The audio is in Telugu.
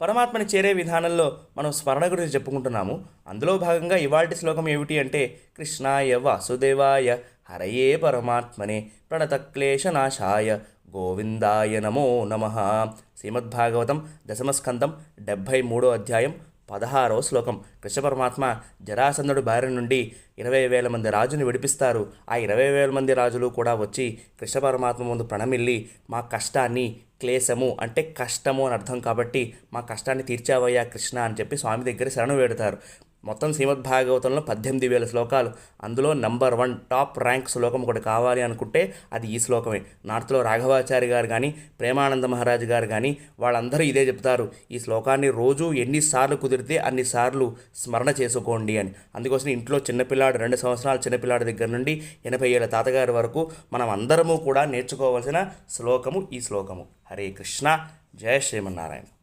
పరమాత్మని చేరే విధానంలో మనం స్మరణ గురించి చెప్పుకుంటున్నాము. అందులో భాగంగా ఇవాల్టి శ్లోకం ఏమిటి అంటే, కృష్ణాయ వాసుదేవాయ హరయే పరమాత్మనే ప్రణతక్లేశనాశాయ గోవిందాయ నమో నమః. శ్రీమద్భాగవతం దశమస్కందం 73వ అధ్యాయం 16వ శ్లోకం. కృష్ణ పరమాత్మ జరాసంధుడి బారి నుండి 20,000 మంది రాజుని విడిపిస్తారు. ఆ 20,000 మంది రాజులు కూడా వచ్చి కృష్ణ పరమాత్మ ముందు ప్రణమిల్లి, మా కష్టాన్ని, క్లేశము అంటే కష్టము అని అర్థం కాబట్టి, మా కష్టాన్ని తీర్చావయ్యా కృష్ణ అని చెప్పి స్వామి దగ్గర శరణు వేడతారు. మొత్తం శ్రీమద్భాగవతంలో 18,000 శ్లోకాలు. అందులో నంబర్ 1 టాప్ ర్యాంక్ శ్లోకం ఒకటి కావాలి అనుకుంటే అది ఈ శ్లోకమే. నార్త్లో రాఘవాచారి గారు కానీ, ప్రేమానంద మహారాజు గారు కానీ వాళ్ళందరూ ఇదే చెప్తారు, ఈ శ్లోకాన్ని రోజు ఎన్నిసార్లు కుదిరితే అన్నిసార్లు స్మరణ చేసుకోండి అని. అందుకోసం ఇంట్లో చిన్నపిల్లాడు 2 సంవత్సరాల చిన్నపిల్లాడి దగ్గర నుండి 80 ఏళ్ళ తాతగారి వరకు మనం అందరము కూడా నేర్చుకోవాల్సిన శ్లోకము ఈ శ్లోకము. హరే కృష్ణ, జయ శ్రీమన్నారాయణ.